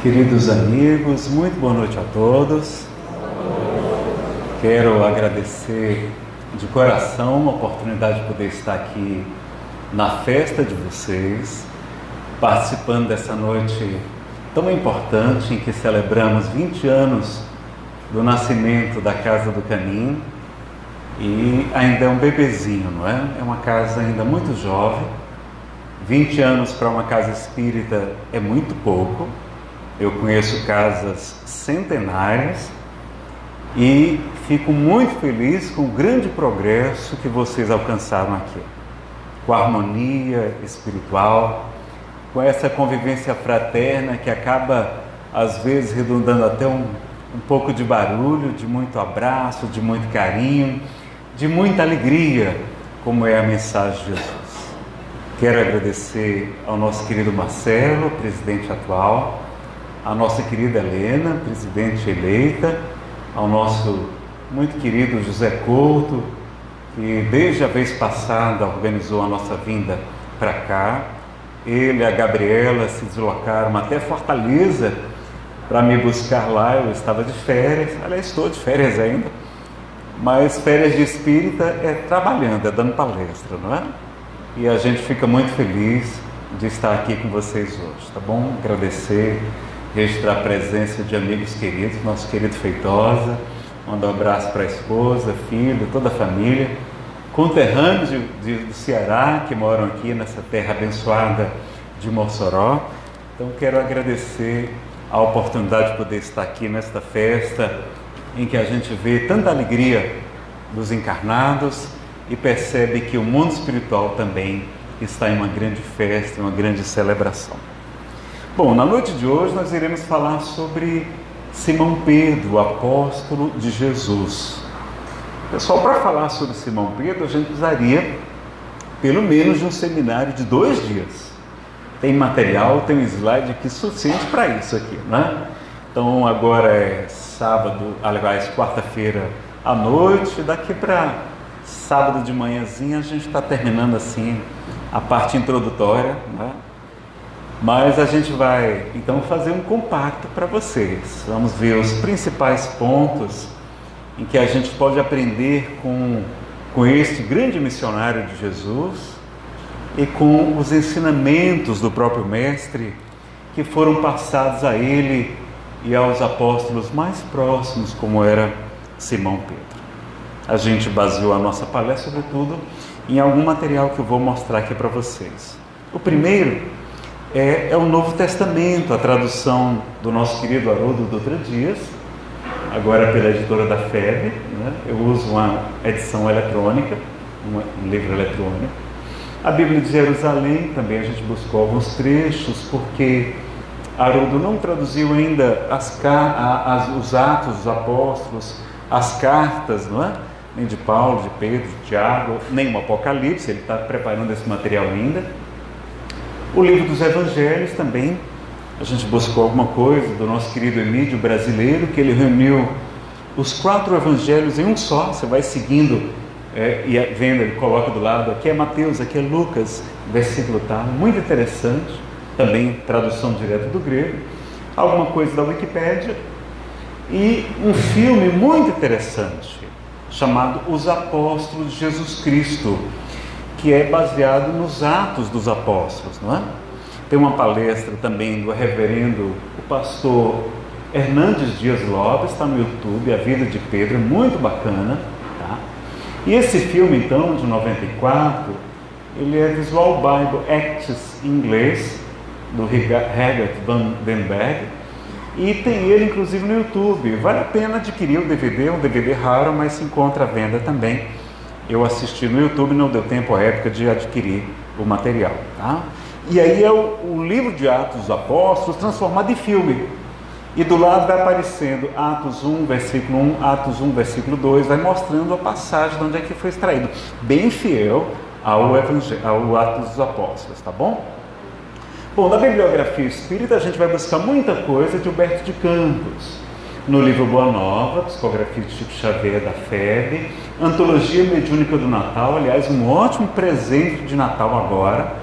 Queridos amigos, muito boa noite a todos. Quero agradecer de coração a oportunidade de poder estar aqui na festa de vocês, participando dessa noite tão importante em que celebramos 20 anos do nascimento da Casa do Caminho. E ainda é um bebezinho, não é? É uma casa ainda muito jovem. 20 anos para uma casa espírita é muito pouco. Eu conheço casas centenárias e fico muito feliz com o grande progresso que vocês alcançaram aqui, com a harmonia espiritual, com essa convivência fraterna que acaba às vezes redundando até um pouco de barulho, de muito abraço, de muito carinho, de muita alegria, como é a mensagem de Jesus. Quero agradecer ao nosso querido Marcelo, presidente atual, à nossa querida Helena, presidente eleita, ao nosso muito querido José Couto, que desde a vez passada organizou a nossa vinda para cá. Ele e a Gabriela se deslocaram até Fortaleza para me buscar lá. Eu estava de férias, aliás, estou de férias ainda, mas férias de espírita é trabalhando, é dando palestra, não é? E a gente fica muito feliz de estar aqui com vocês hoje, tá bom? Agradecer, registrar a presença de amigos queridos, nosso querido Feitosa, mandar um abraço para a esposa, filho, toda a família, conterrâneos do Ceará, que moram aqui nessa terra abençoada de Mossoró. Então quero agradecer a oportunidade de poder estar aqui nesta festa, em que a gente vê tanta alegria dos encarnados e percebe que o mundo espiritual também está em uma grande festa, uma grande celebração. Bom, na noite de hoje nós iremos falar sobre Simão Pedro, o apóstolo de Jesus. Pessoal, para falar sobre Simão Pedro, a gente precisaria pelo menos de um seminário de 2 dias. Tem material, tem um slide aqui suficiente para isso aqui, né? Então agora é sábado, aliás, quarta-feira à noite, daqui para sábado de manhãzinha a gente está terminando assim a parte introdutória, né? Mas a gente vai então fazer um compacto para vocês. Vamos ver os principais pontos em que a gente pode aprender com este grande missionário de Jesus e com os ensinamentos do próprio Mestre que foram passados a ele e aos apóstolos mais próximos, como era Simão Pedro. A gente baseou a nossa palestra, sobretudo, em algum material que eu vou mostrar aqui para vocês. O primeiro é o Novo Testamento, a tradução do nosso querido Haroldo Dutra Dias, agora pela editora da FEB, né? Eu uso uma edição eletrônica, um livro eletrônico. A Bíblia de Jerusalém, também a gente buscou alguns trechos, porque Haroldo não traduziu ainda os Atos dos Apóstolos, as cartas, não é? Nem de Paulo, de Pedro, de Tiago, nem o Apocalipse, ele está preparando esse material ainda. O livro dos Evangelhos também, a gente buscou alguma coisa do nosso querido Emídio Brasileiro, que ele reuniu os 4 evangelhos em um só. Você vai seguindo e vendo, ele coloca do lado, aqui é Mateus, aqui é Lucas, versículo tal, muito interessante, também tradução direta do grego, alguma coisa da Wikipédia, e um filme muito interessante, chamado Os Apóstolos de Jesus Cristo, que é baseado nos Atos dos Apóstolos, não é? Tem uma palestra também do reverendo, o pastor Hernandes Dias Lopes, está no YouTube, A Vida de Pedro, é muito bacana, tá? E esse filme, então, de 94, ele é Visual Bible Acts em inglês, do Herbert van den Berg, e tem ele, inclusive, no YouTube. Vale a pena adquirir o DVD, um DVD raro, mas se encontra à venda também. Eu assisti no YouTube, não deu tempo à época de adquirir o material, tá? E aí é o livro de Atos dos Apóstolos transformado em filme. E do lado vai aparecendo Atos 1, versículo 1, Atos 1, versículo 2, vai mostrando a passagem de onde é que foi extraído. Bem fiel ao Atos dos Apóstolos, tá bom? Bom, na bibliografia espírita a gente vai buscar muita coisa de Humberto de Campos. No livro Boa Nova, Psicografia de Chico Xavier da FEB, Antologia Mediúnica do Natal, aliás, um ótimo presente de Natal agora,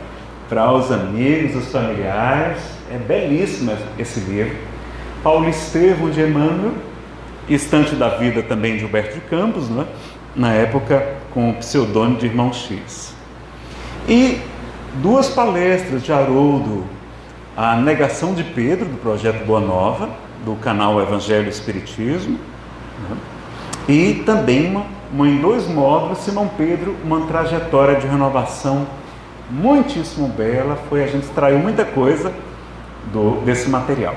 para os amigos, os familiares. É belíssimo esse livro. Paulo Estevão de Emmanuel, Estante da Vida também de Gilberto de Campos, né? Na época com o pseudônimo de Irmão X. E 2 palestras de Haroldo, A Negação de Pedro, do Projeto Boa Nova, do canal Evangelho e Espiritismo, né? E também em 2 módulos, Simão Pedro, uma trajetória de renovação muitíssimo bela. A gente extraiu muita coisa desse material.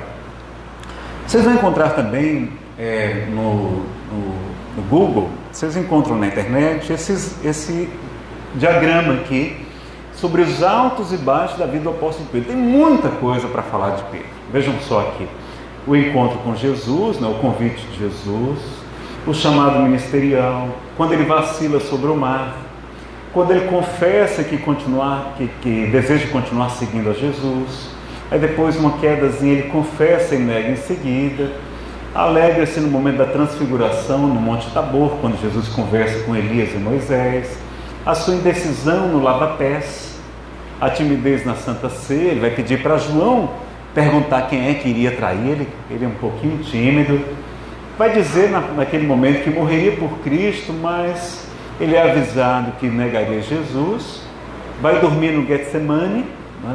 Vocês vão encontrar também no Google, vocês encontram na internet esse diagrama aqui sobre os altos e baixos da vida do apóstolo Pedro. Tem muita coisa para falar de Pedro. Vejam só aqui: o encontro com Jesus, né, o convite de Jesus, o chamado ministerial, quando ele vacila sobre o mar, quando ele confessa que deseja continuar seguindo a Jesus, aí depois uma quedazinha, ele confessa e nega em seguida, alegra-se no momento da transfiguração no Monte Tabor, quando Jesus conversa com Elias e Moisés, a sua indecisão no lava-pés, a timidez na Santa Ceia. Ele vai pedir para João perguntar quem é que iria trair ele é um pouquinho tímido, vai dizer naquele momento que morreria por Cristo, mas ele é avisado que negaria Jesus, vai dormir no Getsemane,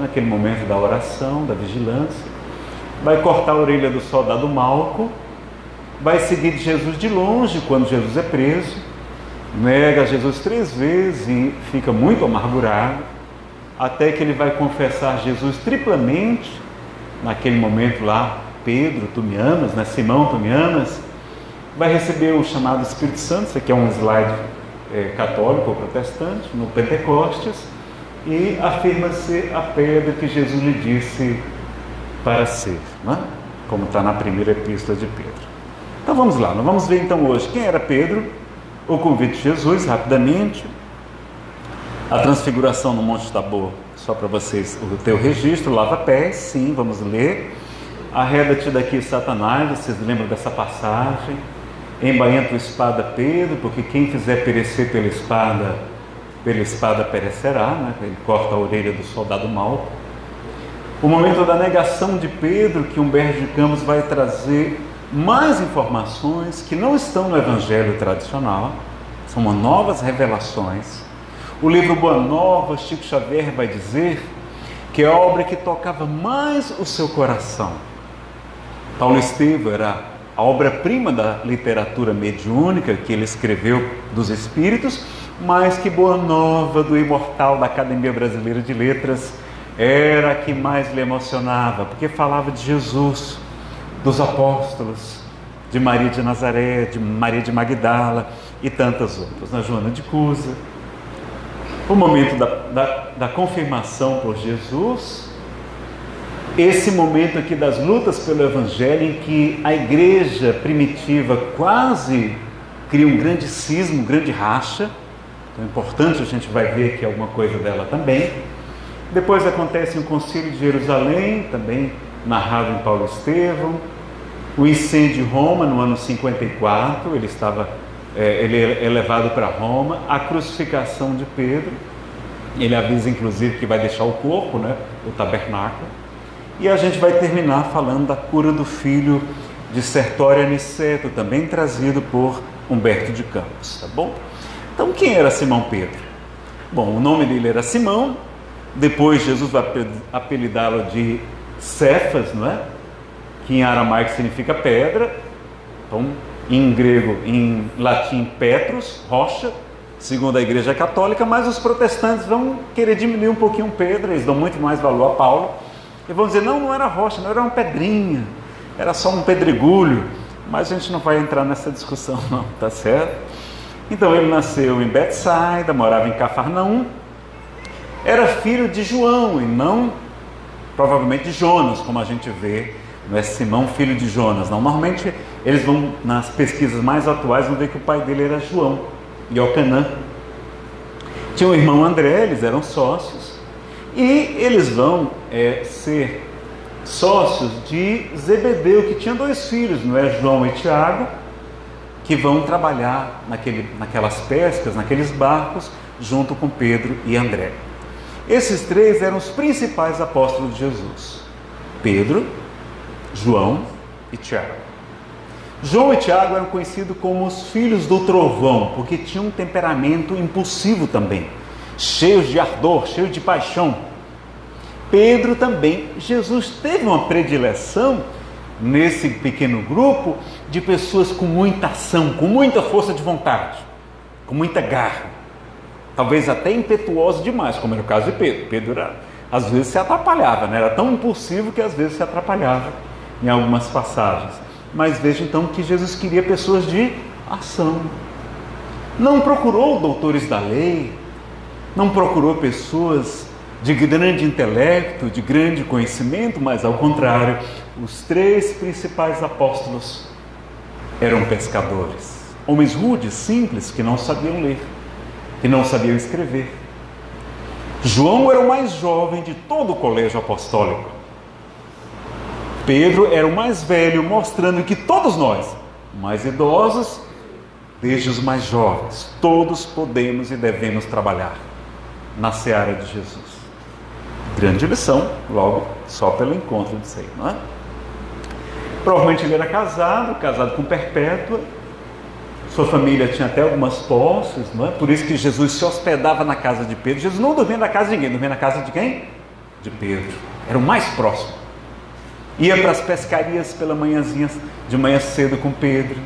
naquele momento da oração, da vigilância, vai cortar a orelha do soldado Malco, vai seguir Jesus de longe quando Jesus é preso, nega Jesus 3 vezes e fica muito amargurado, até que ele vai confessar Jesus triplamente. Naquele momento lá, Pedro, tu me amas, né? Simão, tu me amas, vai receber o chamado Espírito Santo. Isso aqui é um slide católico ou protestante, no Pentecostes, e afirma ser a pedra que Jesus lhe disse para ser, né? Como está na primeira epístola de Pedro. Então vamos lá, nós vamos ver então hoje quem era Pedro, o convite de Jesus, rapidamente, a transfiguração no Monte Tabor, só para vocês o teu registro, lava-pés, sim, vamos ler. Arreda-te daqui, Satanás, vocês lembram dessa passagem? Embainha tua espada, Pedro, porque quem fizer perecer pela espada perecerá, né? Ele corta a orelha do soldado Malco. O momento da negação de Pedro, que Humberto de Campos vai trazer mais informações que não estão no Evangelho tradicional, são novas revelações. O livro Boa Nova, Chico Xavier vai dizer que é a obra que tocava mais o seu coração. Paulo Estevão era a obra-prima da literatura mediúnica que ele escreveu dos Espíritos, mas que Boa Nova, do imortal da Academia Brasileira de Letras, era a que mais lhe emocionava, porque falava de Jesus, dos apóstolos, de Maria de Nazaré, de Maria de Magdala e tantas outras, na Joana de Cusa. O momento da confirmação por Jesus, esse momento aqui das lutas pelo Evangelho, em que a igreja primitiva quase cria um grande cisma, um grande racha. Então é importante, a gente vai ver aqui alguma coisa dela também. Depois acontece o Concílio de Jerusalém, também narrado em Paulo Estevão. O incêndio de Roma no ano 54, ele é levado para Roma. A crucificação de Pedro, ele avisa inclusive que vai deixar o corpo, né, o tabernáculo. E a gente vai terminar falando da cura do filho de Sertório Aniceto, também trazido por Humberto de Campos, tá bom? Então quem era Simão Pedro? Bom, o nome dele era Simão, depois Jesus vai apelidá-lo de Cefas, não é? Que em aramaico significa pedra, então em grego, em latim, Petrus, rocha, segundo a Igreja Católica, mas os protestantes vão querer diminuir um pouquinho Pedro, eles dão muito mais valor a Paulo, e vão dizer, não era rocha, não era uma pedrinha, era só um pedregulho, mas a gente não vai entrar nessa discussão não, tá certo? Então ele nasceu em Betsaida, morava em Cafarnaum, era filho de João e não provavelmente de Jonas, como a gente vê, não é Simão, filho de Jonas, não. Normalmente eles vão, nas pesquisas mais atuais, vão ver que o pai dele era João, Iocanã. Tinha o irmão André, eles eram sócios, e eles vão ser sócios de Zebedeu, que tinha 2 filhos, não é, João e Tiago, que vão trabalhar naquelas pescas, naqueles barcos, junto com Pedro e André. Esses três eram os principais apóstolos de Jesus: Pedro, João e Tiago. João e Tiago eram conhecidos como os filhos do trovão, porque tinham um temperamento impulsivo também, cheios de ardor, cheios de paixão. Pedro também, Jesus teve uma predileção nesse pequeno grupo de pessoas com muita ação, com muita força de vontade, com muita garra, talvez até impetuoso demais, como era o caso de Pedro. Pedro às vezes se atrapalhava, né? Era tão impulsivo que às vezes se atrapalhava em algumas passagens. Mas veja então que Jesus queria pessoas de ação. Não procurou doutores da lei, não procurou pessoas de grande intelecto, de grande conhecimento, mas ao contrário, os três principais apóstolos eram pescadores, homens rudes, simples, que não sabiam ler, que não sabiam escrever. João era o mais jovem de todo o colégio apostólico. Pedro era o mais velho, mostrando que todos nós, mais idosos, desde os mais jovens, todos podemos e devemos trabalhar na seara de Jesus. Grande lição, logo, só pelo encontro disso aí, não é? Provavelmente ele era casado com Perpétua, sua família tinha até algumas posses, não é? Por isso que Jesus se hospedava na casa de Pedro. Jesus não dormia na casa de ninguém, dormia na casa de quem? De Pedro, era o mais próximo. Ia para as pescarias pela manhãzinha, de manhã cedo com Pedro,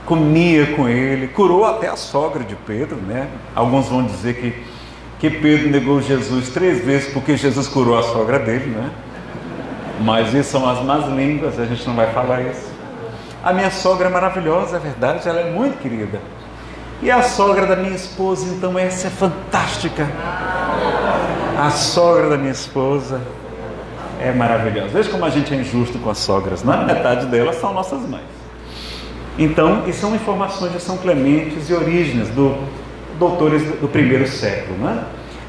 comia com ele, curou até a sogra de Pedro, né? Alguns vão dizer que Pedro negou Jesus 3 vezes porque Jesus curou a sogra dele, né? Mas isso são as más línguas, a gente não vai falar isso. A minha sogra é maravilhosa, é verdade, ela é muito querida. E a sogra da minha esposa, então, essa é fantástica. A sogra da minha esposa é maravilhosa. Veja como a gente é injusto com as sogras, não é? Metade delas são nossas mães. Então, isso são informações de São Clementes e Orígenes, doutores do primeiro século, não é?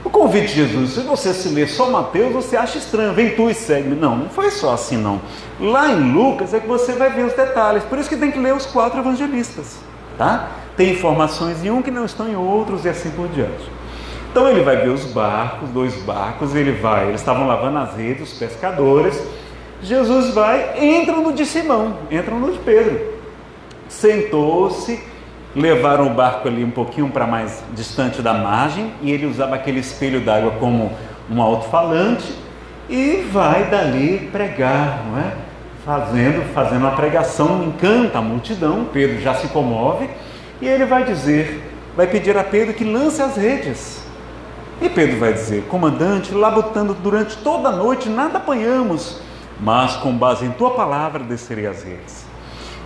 O convite de Jesus, se você se ler só Mateus, você acha estranho, vem tu e segue-me. Não, não foi só assim não. Lá em Lucas é que você vai ver os detalhes, por isso que tem que ler os 4 evangelistas, tá? Tem informações em um que não estão em outros e assim por diante. Então ele vai ver os barcos, 2 barcos, eles estavam lavando as redes, os pescadores. Jesus vai, entra no de Simão, entra no de Pedro. Sentou-se, levaram o barco ali um pouquinho para mais distante da margem, e ele usava aquele espelho d'água como um alto-falante, e vai dali pregar, não é? Fazendo uma pregação, encanta a multidão. Pedro já se comove, e ele vai pedir a Pedro que lance as redes. E Pedro vai dizer: comandante, labutando durante toda a noite, nada apanhamos, mas com base em tua palavra descerei as redes.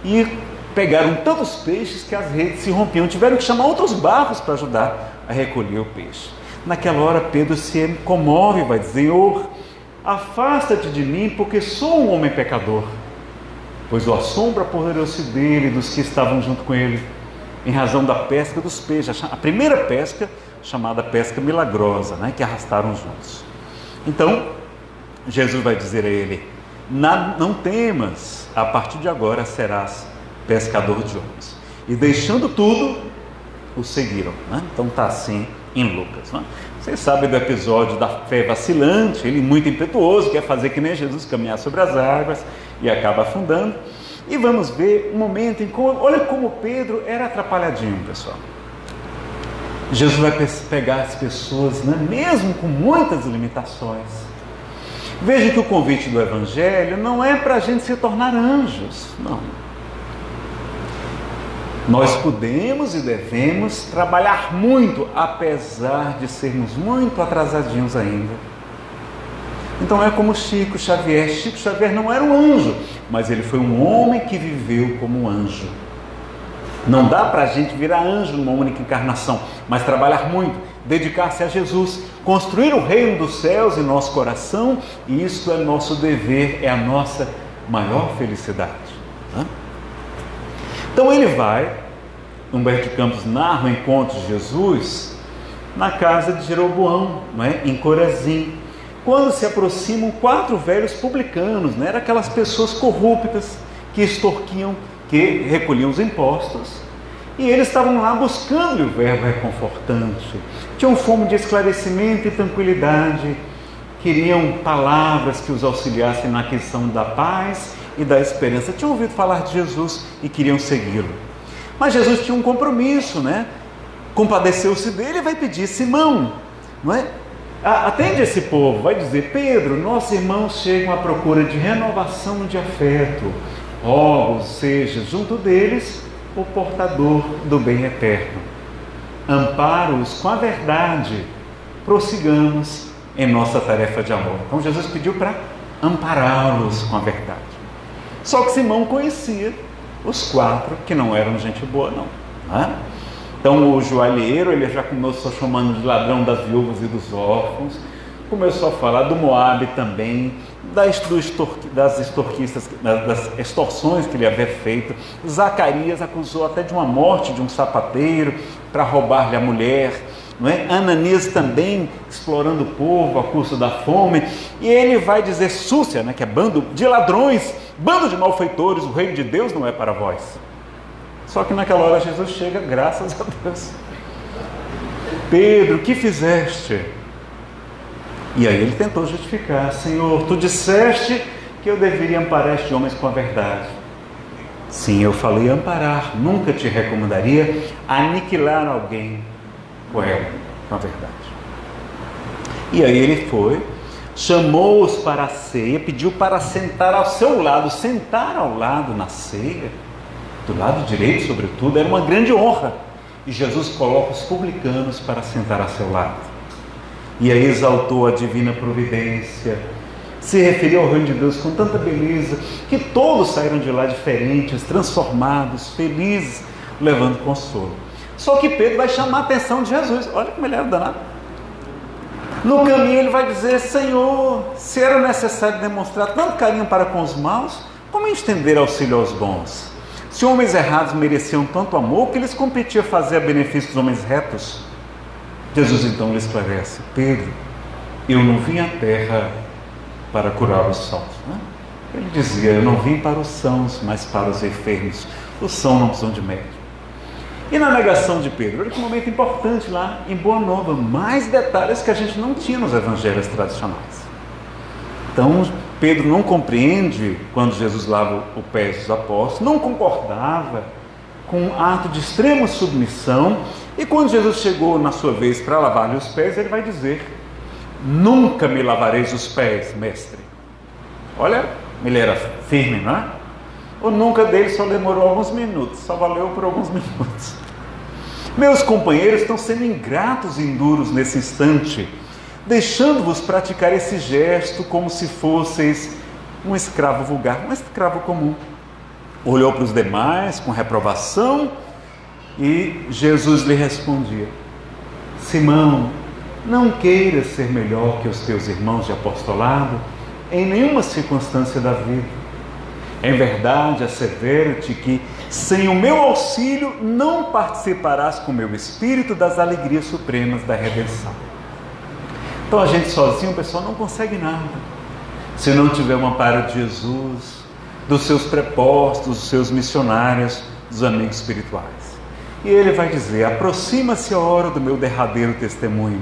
E pegaram tantos peixes que as redes se rompiam, tiveram que chamar outros barcos para ajudar a recolher o peixe. Naquela hora Pedro se comove e vai dizer: Senhor, afasta-te de mim, porque sou um homem pecador. Pois o assombro a poderoso dele e dos que estavam junto com ele, em razão da pesca dos peixes, a primeira pesca, chamada pesca milagrosa, né, que arrastaram juntos. Então, Jesus vai dizer a ele: não temas, a partir de agora serás pescador de homens. E deixando tudo, o seguiram, né? Então está assim em Lucas, né? Vocês sabem do episódio da fé vacilante, ele muito impetuoso, quer fazer que nem Jesus, caminhar sobre as águas e acaba afundando. E vamos ver um momento em que, olha como Pedro era atrapalhadinho, pessoal. Jesus vai pegar as pessoas, né, mesmo com muitas limitações. Veja que o convite do Evangelho não é para a gente se tornar anjos, não. Nós podemos e devemos trabalhar muito, apesar de sermos muito atrasadinhos ainda. Então é como Chico Xavier. Chico Xavier não era um anjo, mas ele foi um homem que viveu como um anjo. Não dá para a gente virar anjo numa única encarnação, mas trabalhar muito, dedicar-se a Jesus, construir o reino dos céus em nosso coração, e isso é nosso dever, é a nossa maior felicidade. Então ele vai, Humberto de Campos narra o encontro de Jesus na casa de Jeroboão, não é? Em Corazim, quando se aproximam 4 velhos publicanos, né? Eram aquelas pessoas corruptas que extorquiam, que recolhiam os impostos, E eles estavam lá buscando o verbo reconfortante. Tinham fome de esclarecimento e tranquilidade. Queriam palavras que os auxiliassem na aquisição da paz e da esperança. Tinham ouvido falar de Jesus e queriam segui-lo. Mas Jesus tinha um compromisso, né? Compadeceu-se dele e vai pedir: Simão, não é? Atende esse povo, vai dizer: Pedro, nossos irmãos chegam à procura de renovação de afeto. Rogo, seja junto deles o portador do bem eterno. Ampara-os com a verdade. Prossigamos em nossa tarefa de amor. Então Jesus pediu para ampará-los com a verdade. Só que Simão conhecia os 4 que não eram gente boa, não. Então o joalheiro, ele já começou chamando de ladrão das viúvas e dos órfãos, começou a falar do Moabe também, das extorsões que ele havia feito. Zacarias acusou até de uma morte de um sapateiro para roubar-lhe a mulher, não é? Ananias também explorando o povo a custo da fome. E ele vai dizer: Súcia, né, que é bando de ladrões, bando de malfeitores, o reino de Deus não é para vós. Só que naquela hora Jesus chega: graças a Deus. Pedro, o que fizeste? E aí ele tentou justificar: Senhor, tu disseste que eu deveria amparar estes homens com a verdade. Sim, eu falei amparar, nunca te recomendaria aniquilar alguém com ela, com a verdade. E aí ele foi, chamou-os para a ceia, pediu para sentar ao seu lado. Sentar ao lado na ceia, do lado direito sobretudo, era uma grande honra. E Jesus coloca os publicanos para sentar a seu lado. E aí exaltou a divina providência, se referiu ao reino de Deus com tanta beleza, que todos saíram de lá diferentes, transformados, felizes, levando consolo. Só que Pedro vai chamar a atenção de Jesus. Olha como ele era danado. No caminho ele vai dizer: Senhor, se era necessário demonstrar tanto carinho para com os maus, como estender auxílio aos bons? Se homens errados mereciam tanto amor, que lhes competia fazer a benefício dos homens retos? Jesus então lhe esclarece: Pedro, eu não vim à terra para curar os sãos. Ele dizia: eu não vim para os sãos, mas para os enfermos. Os sãos não precisam de médico. E na negação de Pedro, olha que momento importante lá em Boa Nova, mais detalhes que a gente não tinha nos evangelhos tradicionais. Então Pedro não compreende quando Jesus lava o pé dos apóstolos, não concordava com um ato de extrema submissão. E quando Jesus chegou na sua vez para lavar-lhe os pés, ele vai dizer: nunca me lavareis os pés, mestre. Olha, ele era firme, não é? O nunca dele só demorou alguns minutos, só valeu por alguns minutos. Meus companheiros estão sendo ingratos e duros nesse instante, deixando-vos praticar esse gesto como se fosseis um escravo vulgar, um escravo comum. Olhou para os demais com reprovação e Jesus lhe respondia: Simão, não queiras ser melhor que os teus irmãos de apostolado em nenhuma circunstância da vida. Em verdade, assevero-te que sem o meu auxílio não participarás com o meu espírito das alegrias supremas da redenção. Então a gente sozinho, pessoal, não consegue nada se não tiver um amparo de Jesus, dos seus prepostos, dos seus missionários, dos amigos espirituais. E ele vai dizer: aproxima-se a hora do meu derradeiro testemunho.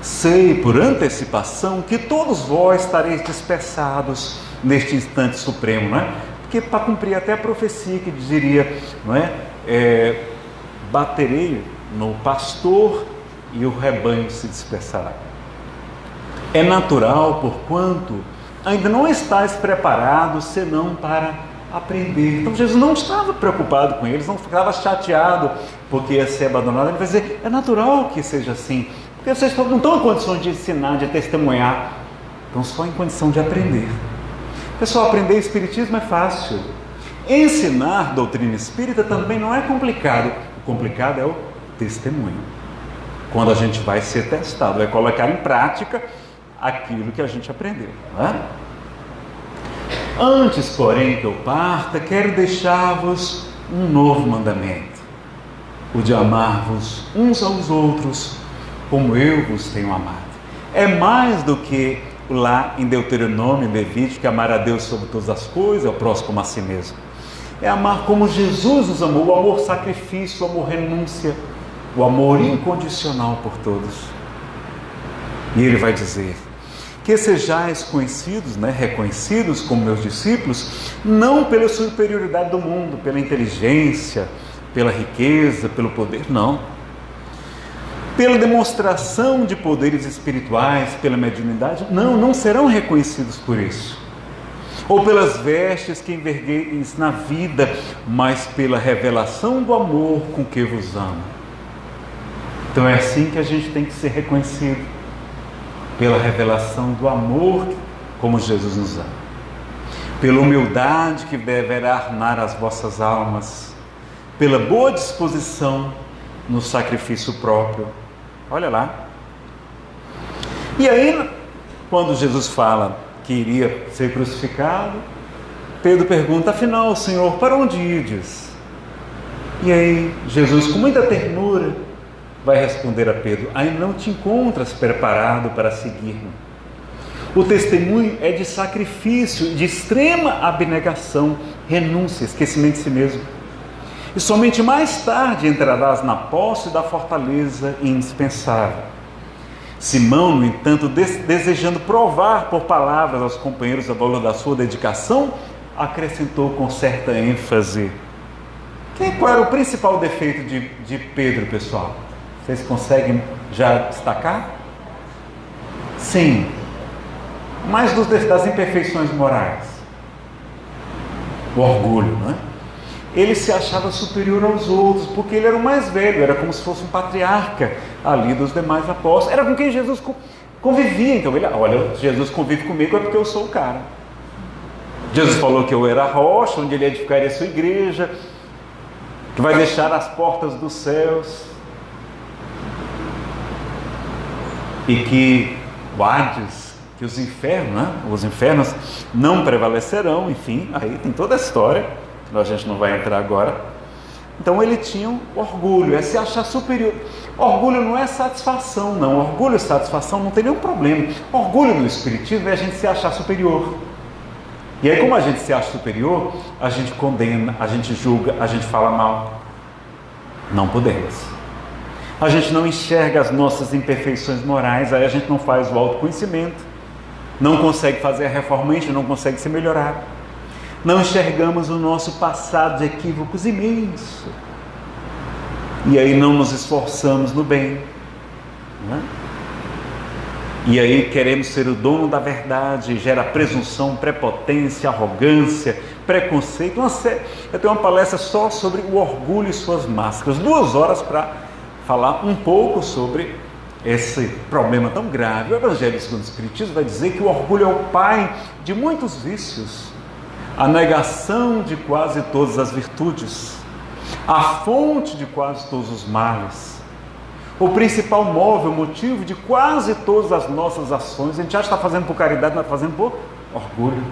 Sei por antecipação que todos vós estareis dispersados neste instante supremo, não é? Porque para cumprir até a profecia que diria, não é? Baterei no pastor e o rebanho se dispersará. É natural, porquanto ainda não estáis preparados senão para aprender. Então Jesus não estava preocupado com eles, não ficava chateado porque ia ser abandonado. Ele vai dizer: é natural que seja assim, porque vocês não estão em condições de ensinar, de testemunhar, estão só em condição de aprender. Pessoal, aprender espiritismo é fácil. Ensinar doutrina espírita também não é complicado. O complicado é o testemunho. Quando a gente vai ser testado, vai colocar em prática aquilo que a gente aprendeu, não é? Antes, porém, que eu parta, quero deixar-vos um novo mandamento: o de amar-vos uns aos outros como eu vos tenho amado. É mais do que lá em Deuteronômio, Levítico, amar a Deus sobre todas as coisas, ao próximo como a si mesmo. é amar como Jesus nos amou, o amor sacrifício, o amor renúncia, o amor incondicional por todos. E ele vai dizer: que sejais conhecidos, reconhecidos como meus discípulos, não pela superioridade do mundo, pela inteligência, pela riqueza, pelo poder, não. Pela demonstração de poderes espirituais, pela mediunidade, não serão reconhecidos por isso. Ou pelas vestes que envergueis na vida, mas pela revelação do amor com que vos amo. Então é assim que a gente tem que ser reconhecido, pela revelação do amor como Jesus nos ama, pela humildade que deverá armar as vossas almas, pela boa disposição no sacrifício próprio. Olha lá. E aí, quando Jesus fala que iria ser crucificado, Pedro pergunta: afinal, Senhor, para onde ides? E aí Jesus, com muita ternura, vai responder a Pedro: ainda não te encontras preparado para seguir-me. O testemunho é de sacrifício, de extrema abnegação, renúncia, esquecimento de si mesmo. E somente mais tarde entrarás na posse da fortaleza indispensável. Simão, no entanto, desejando provar por palavras aos companheiros o valor da sua dedicação, acrescentou com certa ênfase. Qual era o principal defeito de Pedro, pessoal? Vocês conseguem já destacar? Sim, mais das imperfeições morais. O orgulho, não é? Ele se achava superior aos outros, porque ele era o mais velho, era como se fosse um patriarca ali dos demais apóstolos, era com quem Jesus convivia. Então ele: olha, Jesus convive comigo é porque eu sou o cara. Jesus falou que eu era a rocha, onde ele edificaria a sua igreja, que vai deixar as portas dos céus, e que o Hades, que os infernos não prevalecerão, enfim, aí tem toda a história, a gente não vai entrar agora. Então ele tinha um orgulho, é se achar superior. Orgulho não é satisfação, não. Orgulho e satisfação não tem nenhum problema. Orgulho no Espiritismo é a gente se achar superior. E aí, como a gente se acha superior, a gente condena, a gente julga, a gente fala mal. Não podemos. A gente não enxerga as nossas imperfeições morais, aí a gente não faz o autoconhecimento, não consegue fazer a reforma, a gente não consegue se melhorar. Não enxergamos o nosso passado de equívocos imenso. E aí não nos esforçamos no bem, né? E aí queremos ser o dono da verdade, gera presunção, prepotência, arrogância, preconceito. Eu tenho uma palestra só sobre o orgulho e suas máscaras, 2 horas para falar um pouco sobre esse problema tão grave. O Evangelho segundo o Espiritismo vai dizer que o orgulho é o pai de muitos vícios, a negação de quase todas as virtudes, a fonte de quase todos os males, o principal móvel, motivo de quase todas as nossas ações. A gente já está fazendo por caridade, não está fazendo por orgulho.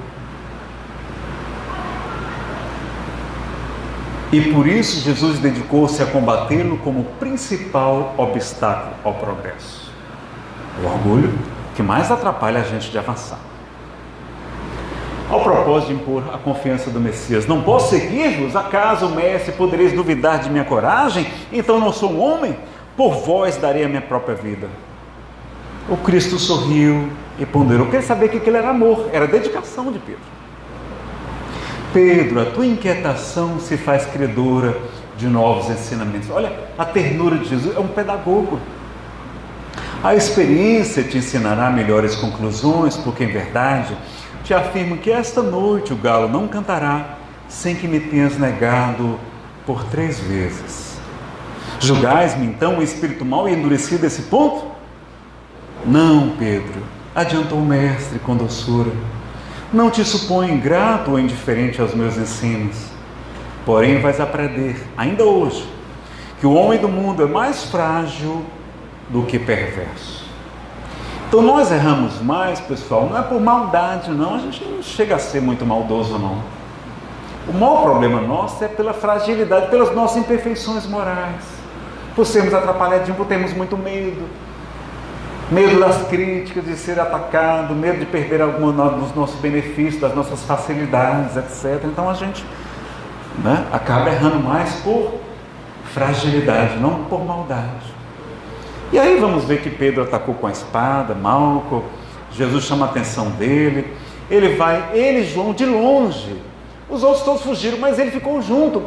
E por isso Jesus dedicou-se a combatê-lo como principal obstáculo ao progresso. O orgulho que mais atrapalha a gente de avançar. Ao propósito de impor a confiança do Messias: não posso seguir-vos? Acaso, mestre, podereis duvidar de minha coragem? Então não sou um homem? Por vós darei a minha própria vida. O Cristo sorriu e ponderou. Queria saber que aquilo era amor, era dedicação de Pedro. Pedro, a tua inquietação se faz credora de novos ensinamentos. Olha, a ternura de Jesus é um pedagogo. A experiência te ensinará melhores conclusões, porque em verdade te afirmo que esta noite o galo não cantará sem que me tenhas negado por 3 vezes. Julgais-me então um espírito mau e endurecido a esse ponto? Não, Pedro, adiantou o mestre com doçura. Não te suponho ingrato ou indiferente aos meus ensinos. Porém vais aprender, ainda hoje, que o homem do mundo é mais frágil do que perverso. Então nós erramos mais, pessoal, não é por maldade, não. A gente não chega a ser muito maldoso, não. O maior problema nosso é pela fragilidade, pelas nossas imperfeições morais, por sermos atrapalhadinhos, por termos muito medo das críticas, de ser atacado, medo de perder algum dos nossos benefícios, das nossas facilidades, etc. Então a gente né? Acaba errando mais por fragilidade, não por maldade. E aí vamos ver que Pedro atacou com a espada, Malco. Jesus chama a atenção dele. Ele e João de longe. Os outros todos fugiram, mas ele ficou junto.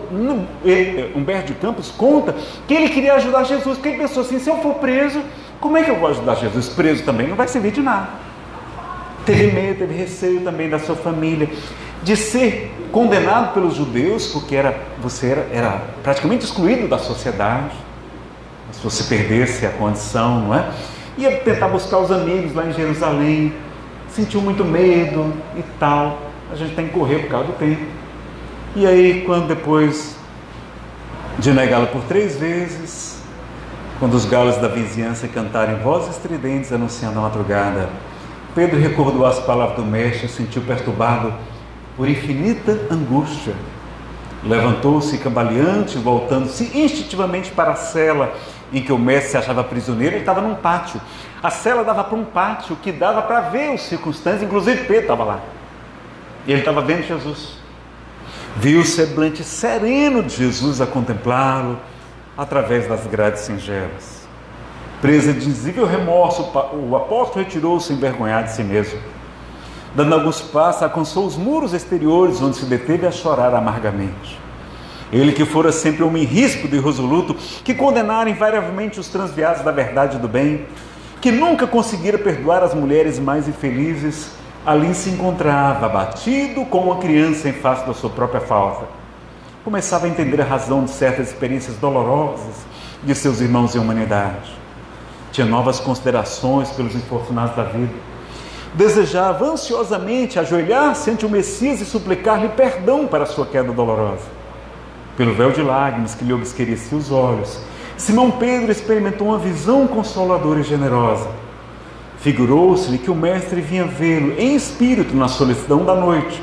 Humberto de Campos conta que ele queria ajudar Jesus, porque ele pensou assim: se eu for preso, como é que eu vou ajudar Jesus? Preso também não vai servir de nada. Teve medo, teve receio também da sua família, de ser condenado pelos judeus, porque você era praticamente excluído da sociedade, se você perdesse a condição, não é? Ia tentar buscar os amigos lá em Jerusalém, sentiu muito medo e tal. A gente tem que correr por causa do tempo. E aí, quando depois de negá-lo por 3 vezes, quando os galos da vizinhança cantaram em vozes estridentes anunciando a madrugada, Pedro recordou as palavras do mestre e sentiu perturbado por infinita angústia. Levantou-se cambaleante, voltando-se instintivamente para a cela em que o mestre se achava prisioneiro. Ele estava num pátio. A cela dava para um pátio que dava para ver as circunstâncias, inclusive Pedro estava lá. E ele estava vendo Jesus. Viu o semblante sereno de Jesus a contemplá-lo através das grades singelas. Preso de indizível remorso, o apóstolo retirou-se envergonhado de si mesmo. Dando alguns passos, alcançou os muros exteriores, onde se deteve a chorar amargamente. Ele que fora sempre homem ríspido e resoluto, que condenara invariavelmente os transviados da verdade e do bem, que nunca conseguira perdoar as mulheres mais infelizes, ali se encontrava, abatido como uma criança em face da sua própria falta. Começava a entender a razão de certas experiências dolorosas de seus irmãos em humanidade. Tinha novas considerações pelos infortunados da vida. Desejava ansiosamente ajoelhar-se ante o Messias e suplicar-lhe perdão para a sua queda dolorosa. Pelo véu de lágrimas que lhe obscurecia os olhos, Simão Pedro experimentou uma visão consoladora e generosa. Figurou-se-lhe que o mestre vinha vê-lo em espírito na solidão da noite,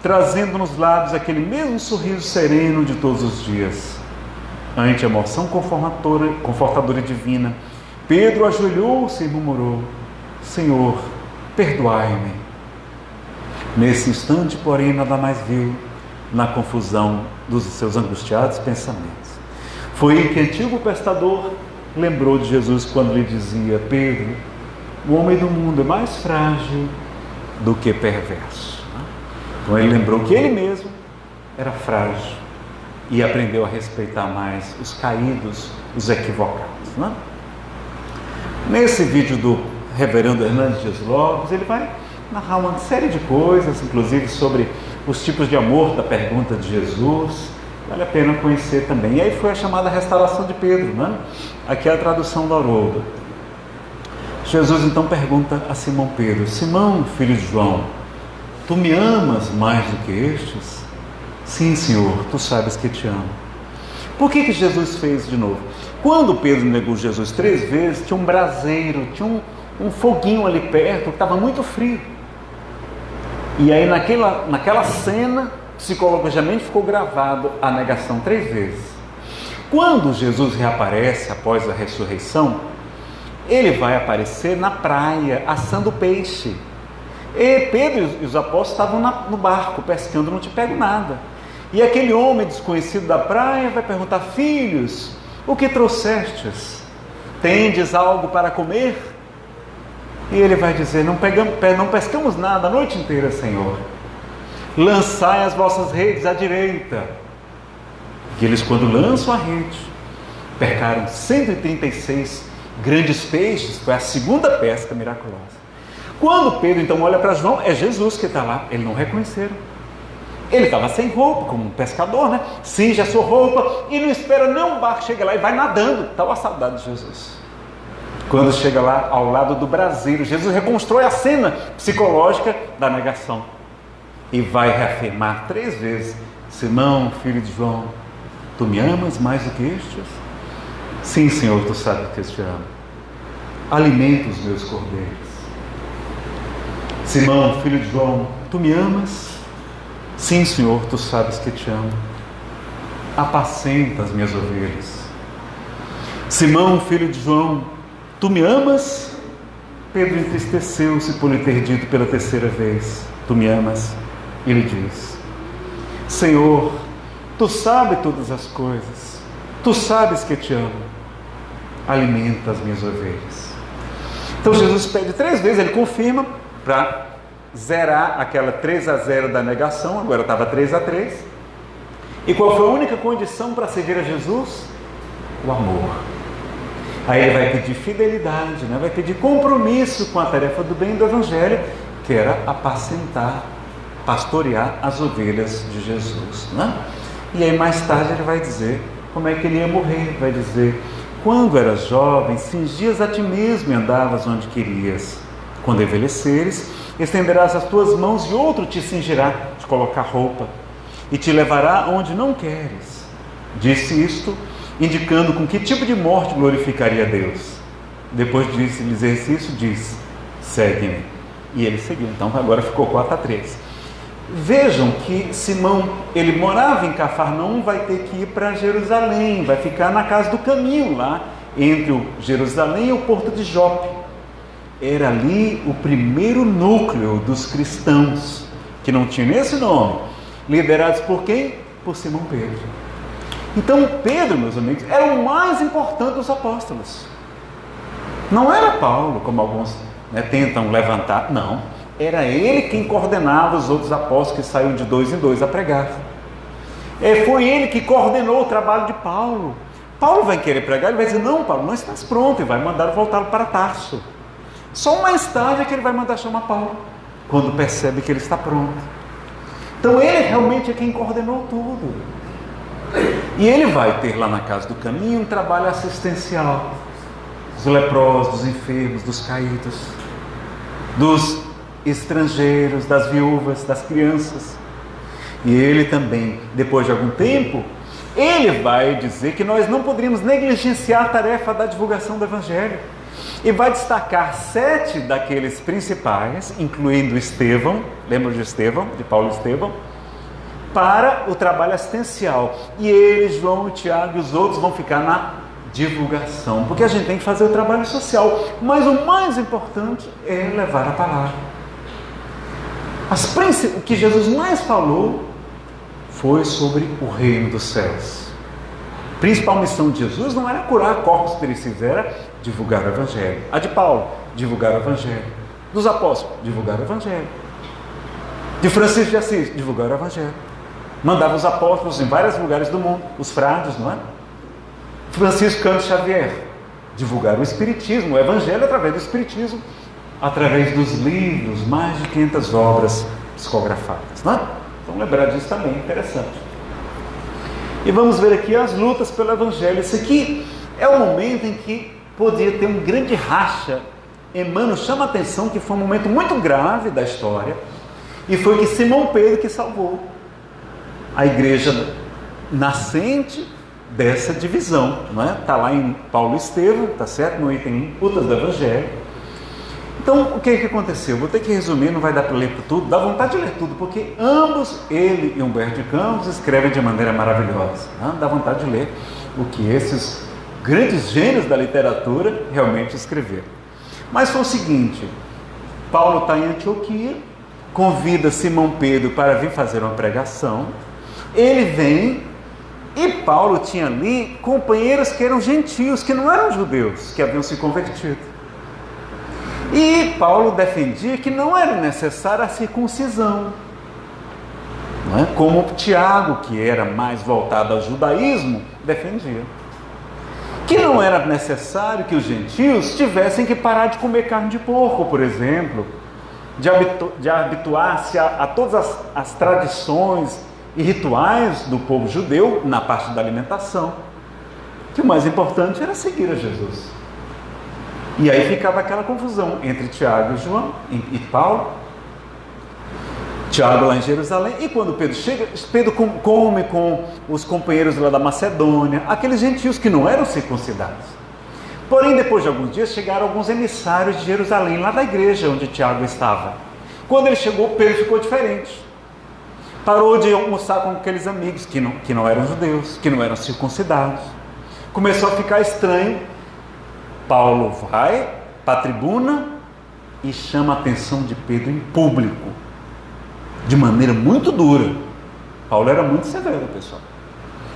trazendo nos lábios aquele mesmo sorriso sereno de todos os dias. Ante a emoção confortadora e divina, Pedro ajoelhou-se e murmurou: Senhor, perdoai-me. Nesse instante, porém, nada mais viu na confusão dos seus angustiados pensamentos. Foi aí que o antigo pescador lembrou de Jesus quando lhe dizia: Pedro, o homem do mundo é mais frágil do que perverso. Então ele lembrou que ele mesmo era frágil e aprendeu a respeitar mais os caídos, os equivocados, não é? Nesse vídeo do reverendo Hernandes Dias Lopes, ele vai narrar uma série de coisas, inclusive sobre os tipos de amor da pergunta de Jesus. Vale a pena conhecer também. E aí foi a chamada restauração de Pedro, né? Aqui é a tradução do Haroldo. Jesus então pergunta a Simão Pedro: Simão, filho de João, tu me amas mais do que estes? Sim, Senhor, tu sabes que te amo. Por que Jesus fez de novo? Quando Pedro negou Jesus 3 vezes, tinha um braseiro, tinha um foguinho ali perto, que estava muito frio. E aí naquela cena, psicologicamente ficou gravado a negação 3 vezes. Quando Jesus reaparece após a ressurreição, ele vai aparecer na praia, assando peixe. E Pedro e os apóstolos estavam no barco, pescando, não te pego nada. E aquele homem desconhecido da praia vai perguntar: filhos, o que trouxestes? Tendes algo para comer? E ele vai dizer: não pescamos nada a noite inteira, Senhor. Lançai as vossas redes à direita. E eles, quando lançam a rede, pescaram 136 grandes peixes. Foi a segunda pesca miraculosa. Quando Pedro então olha para João, é Jesus que está lá. Eles não reconheceram. Ele estava sem roupa, como um pescador, né? Cinge a sua roupa e não espera nem um barco chegar lá e vai nadando. Tal a saudade de Jesus. Quando chega lá ao lado do braseiro, Jesus reconstrói a cena psicológica da negação e vai reafirmar 3 vezes: Simão, filho de João, tu me amas mais do que estes? Sim, Senhor, tu sabes que eu te amo. Alimenta os meus cordeiros. Simão, filho de João, tu me amas? Sim, Senhor, tu sabes que te amo. Apacenta as minhas ovelhas. Simão, filho de João, tu me amas? Pedro entristeceu-se por lhe ter dito pela 3ª vez: tu me amas? Ele diz: Senhor, Tu sabes todas as coisas, Tu sabes que te amo, alimenta as minhas ovelhas. Então Jesus pede 3 vezes, ele confirma para zerar aquela 3-0 da negação, agora estava 3-3. E qual foi a única condição para servir a Jesus? O amor. Aí ele vai pedir fidelidade, né? Vai pedir compromisso com a tarefa do bem do Evangelho, que era apacentar, pastorear as ovelhas de Jesus, né? E aí mais tarde ele vai dizer como é que ele ia morrer. Vai dizer: quando eras jovem, cingias a ti mesmo e andavas onde querias. Quando envelheceres, estenderás as tuas mãos e outro te cingirá, te colocar roupa, e te levará onde não queres. Disse isto, indicando com que tipo de morte glorificaria a Deus. Depois de dizer isso, disse: segue-me. E ele seguiu. Então agora ficou 4-3. Vejam que Simão, ele morava em Cafarnaum, vai ter que ir para Jerusalém, vai ficar na casa do caminho lá, entre o Jerusalém e o porto de Jope. Era ali o primeiro núcleo dos cristãos, que não tinha esse nome, liderados por quem? Por Simão Pedro. Então Pedro, meus amigos, era o mais importante dos apóstolos. Não era Paulo, como alguns tentam levantar, não. Era ele quem coordenava os outros apóstolos que saíam de 2 em 2 a pregar. Foi ele que coordenou o trabalho de Paulo. Paulo vai querer pregar, ele vai dizer: não, Paulo, não estás pronto, e vai mandar voltá-lo para Tarso. Só mais tarde é que ele vai mandar chamar Paulo, quando percebe que ele está pronto. Então ele realmente é quem coordenou tudo. E ele vai ter lá na casa do caminho um trabalho assistencial dos leprosos, dos enfermos, dos caídos, dos estrangeiros, das viúvas, das crianças. E ele também, depois de algum tempo, ele vai dizer que nós não poderíamos negligenciar a tarefa da divulgação do Evangelho. E vai destacar 7 daqueles principais, incluindo Estevão, lembra de Estevão, de Paulo Estevão, para o trabalho assistencial. E ele, João, Tiago e os outros vão ficar na divulgação, porque a gente tem que fazer o trabalho social, mas o mais importante é levar a palavra. O que Jesus mais falou foi sobre o reino dos céus. A principal missão de Jesus não era curar corpos perecíveis, era divulgar o Evangelho. A de Paulo, divulgar o Evangelho. Dos apóstolos, divulgar o Evangelho. De Francisco de Assis, divulgar o Evangelho. Mandava os apóstolos em vários lugares do mundo, os frades, não é? Francisco Cândido Xavier, divulgar o Espiritismo, o Evangelho através do Espiritismo, através dos livros, mais de 500 obras psicografadas, não é? Então lembrar disso também é interessante. E vamos ver aqui as lutas pelo Evangelho. Esse aqui é o momento em que podia ter um grande racha. Emmanuel chama a atenção que foi um momento muito grave da história, e foi que Simão Pedro que salvou a igreja nascente dessa divisão, não é? Está lá em Paulo Estevão, tá certo? No item lutas do Evangelho. Então, o que aconteceu? Vou ter que resumir, não vai dar para ler tudo, dá vontade de ler tudo, porque ambos, ele e Humberto de Campos, escrevem de maneira maravilhosa, né? Dá vontade de ler o que esses grandes gênios da literatura realmente escreveram. Mas foi o seguinte: Paulo está em Antioquia, convida Simão Pedro para vir fazer uma pregação, ele vem, e Paulo tinha ali companheiros que eram gentios, que não eram judeus, que haviam se convertido. E Paulo defendia que não era necessária a circuncisão, não é? Como Tiago, que era mais voltado ao judaísmo, defendia. Que não era necessário que os gentios tivessem que parar de comer carne de porco, por exemplo, de habituar-se a todas as tradições e rituais do povo judeu na parte da alimentação. Que o mais importante era seguir a Jesus. E aí ficava aquela confusão entre Tiago e João e Paulo. Tiago lá em Jerusalém, e quando Pedro chega, Pedro come com os companheiros lá da Macedônia, aqueles gentios que não eram circuncidados. Porém, depois de alguns dias, chegaram alguns emissários de Jerusalém, lá da igreja onde Tiago estava. Quando ele chegou, Pedro ficou diferente. Parou de almoçar com aqueles amigos que não eram judeus, que não eram circuncidados. Começou a ficar estranho. Paulo vai para a tribuna e chama a atenção de Pedro em público, de maneira muito dura. Paulo era muito severo, pessoal.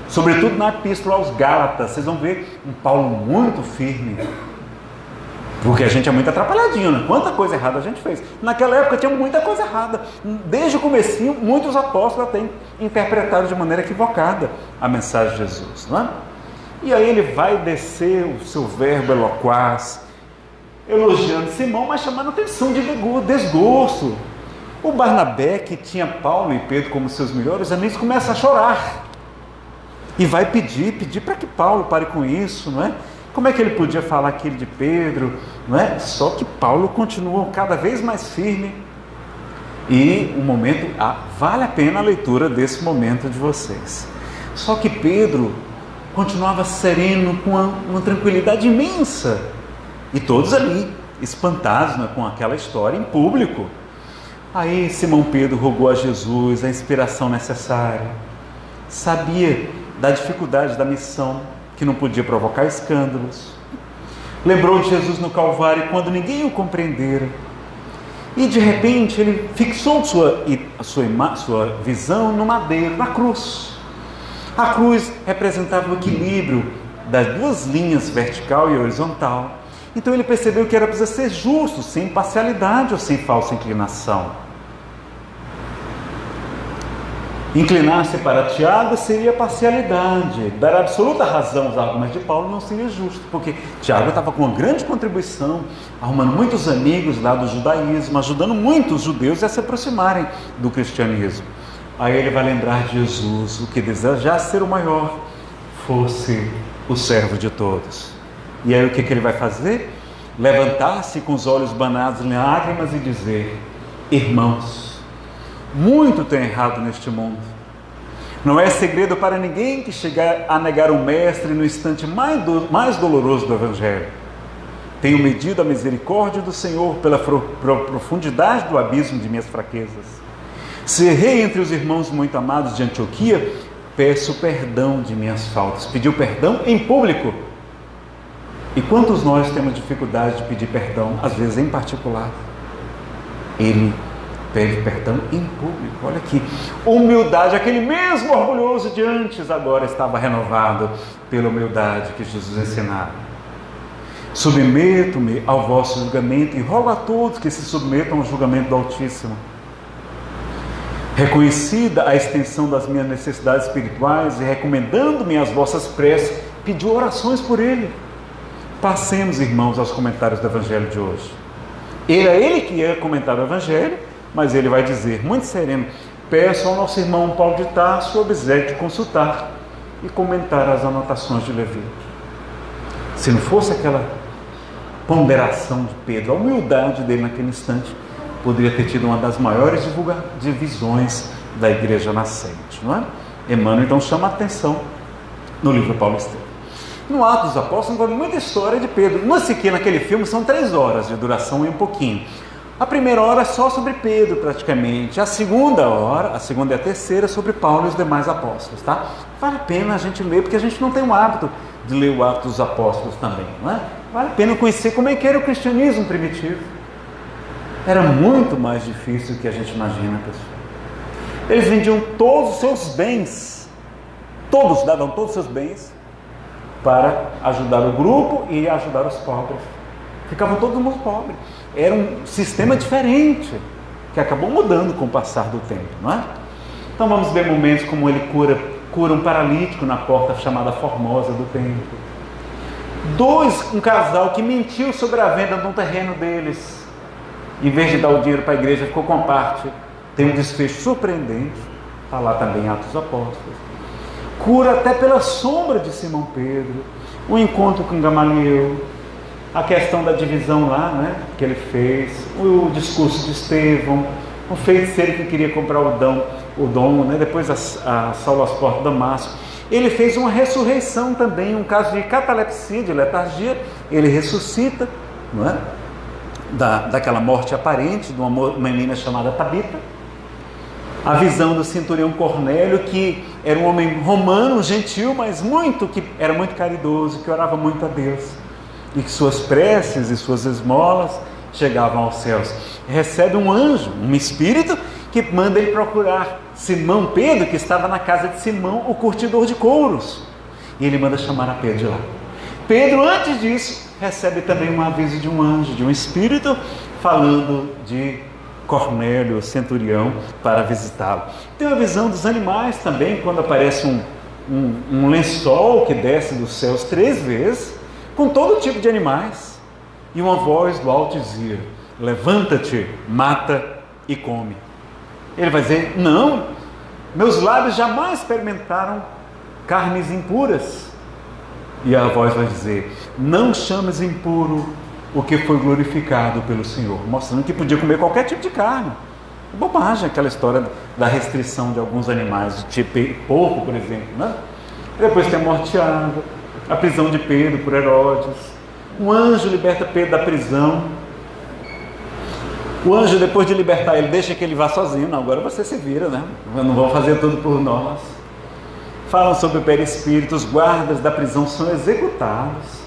Sobretudo na epístola aos Gálatas, vocês vão ver um Paulo muito firme. Porque a gente é muito atrapalhadinho, né? Quanta coisa errada a gente fez. Naquela época tinha muita coisa errada. Desde o comecinho, muitos apóstolos têm interpretado de maneira equivocada a mensagem de Jesus, não é? E aí ele vai descer o seu verbo eloquaz, elogiando Simão, mas chamando atenção de desgosto. O Barnabé, que tinha Paulo e Pedro como seus melhores amigos, começa a chorar. E vai pedir para que Paulo pare com isso, não é? Como é que ele podia falar aquilo de Pedro, não é? Só que Paulo continua cada vez mais firme. E um momento, vale a pena a leitura desse momento de vocês. Só que Pedro continuava sereno, com uma tranquilidade imensa. E todos ali, espantados, né, com aquela história em público. Aí Simão Pedro rogou a Jesus a inspiração necessária. Sabia da dificuldade da missão, que não podia provocar escândalos. Lembrou de Jesus no Calvário quando ninguém o compreendera. E de repente ele fixou sua visão no madeiro, na cruz. A cruz representava o equilíbrio das duas linhas, vertical e horizontal. Então ele percebeu que era preciso ser justo, sem parcialidade ou sem falsa inclinação. Inclinar-se para Tiago seria parcialidade. Dar absoluta razão aos argumentos de Paulo não seria justo, porque Tiago estava com uma grande contribuição, arrumando muitos amigos lá do judaísmo, ajudando muitos judeus a se aproximarem do cristianismo. Aí ele vai lembrar de Jesus, o que desejasse ser o maior, fosse o servo de todos. E aí o que ele vai fazer? Levantar-se com os olhos banados em lágrimas e dizer: irmãos, muito tem errado neste mundo. Não é segredo para ninguém que chegar a negar o Mestre no instante mais doloroso do Evangelho. Tenho medido a misericórdia do Senhor pela profundidade do abismo de minhas fraquezas. Se errei entre os irmãos muito amados de Antioquia, peço perdão de minhas faltas. Pediu perdão em público. E quantos nós temos dificuldade de pedir perdão, às vezes em particular? Ele pede perdão em público. Olha aqui, humildade, aquele mesmo orgulhoso de antes, agora estava renovado pela humildade que Jesus ensinava. Submeto-me ao vosso julgamento e rogo a todos que se submetam ao julgamento do Altíssimo. Reconhecida a extensão das minhas necessidades espirituais e recomendando-me as vossas preces, pediu orações por ele. Passemos, irmãos, aos comentários do Evangelho de hoje. Era ele que ia comentar o Evangelho, mas ele vai dizer, muito sereno: peço ao nosso irmão Paulo de Tarso o obséquio de consultar e comentar as anotações de Levi. Se não fosse aquela ponderação de Pedro, a humildade dele naquele instante, poderia ter tido uma das maiores divisões da igreja nascente, não é? Emmanuel então chama a atenção no livro Paulo Estevam. No Atos dos Apóstolos, envolve muita história de Pedro. Naquele filme são 3 horas de duração e um pouquinho. A primeira hora é só sobre Pedro, praticamente. A segunda e a terceira, sobre Paulo e os demais apóstolos, tá? Vale a pena a gente ler, porque a gente não tem o hábito de ler o Atos dos Apóstolos também, não é? Vale a pena conhecer como é que era o cristianismo primitivo. Era muito mais difícil do que a gente imagina, pessoal. Eles vendiam todos os seus bens. Todos davam todos os seus bens para ajudar o grupo e ajudar os pobres. Ficavam todo mundo pobre. Era um sistema diferente, que acabou mudando com o passar do tempo, não é? Então vamos ver momentos como ele cura um paralítico na porta chamada Formosa do templo. Um casal que mentiu sobre a venda de um terreno deles, em vez de dar o dinheiro para a igreja, ficou com a parte. Tem um desfecho surpreendente, está lá também em Atos dos Apóstolos. Cura até pela sombra de Simão Pedro, o encontro com Gamaliel, a questão da divisão lá, né, que ele fez, o discurso de Estevão, o feiticeiro que queria comprar o dom, né, depois a Saulo às portas de Damasco. Ele fez uma ressurreição também, um caso de catalepsia, de letargia, ele ressuscita, não é? Daquela morte aparente de uma menina chamada Tabita. A visão do centurião Cornélio, que era um homem romano, gentil, mas era muito caridoso, que orava muito a Deus, e que suas preces e suas esmolas chegavam aos céus. Recebe um anjo, um espírito, que manda ele procurar Simão Pedro, que estava na casa de Simão, o curtidor de couros. E ele manda chamar a Pedro de lá. Pedro, antes disso, recebe também um aviso de um anjo, de um espírito, falando de Cornélio, o centurião, para visitá-lo. Tem a visão dos animais também, quando aparece um lençol que desce dos céus 3 vezes, com todo tipo de animais, e uma voz do alto dizia: levanta-te, mata e come. Ele vai dizer: não, meus lábios jamais experimentaram carnes impuras. E a voz vai dizer: não chames impuro o que foi glorificado pelo Senhor, mostrando que podia comer qualquer tipo de carne. Bobagem aquela história da restrição de alguns animais, tipo porco, por exemplo, né? Depois tem a morte de Tiago, a prisão de Pedro por Herodes. Um anjo liberta Pedro da prisão. O anjo, depois de libertar ele, deixa que ele vá sozinho. Não, agora você se vira, né? Não vão fazer tudo por nós. Falam sobre o perispírito, os guardas da prisão são executados.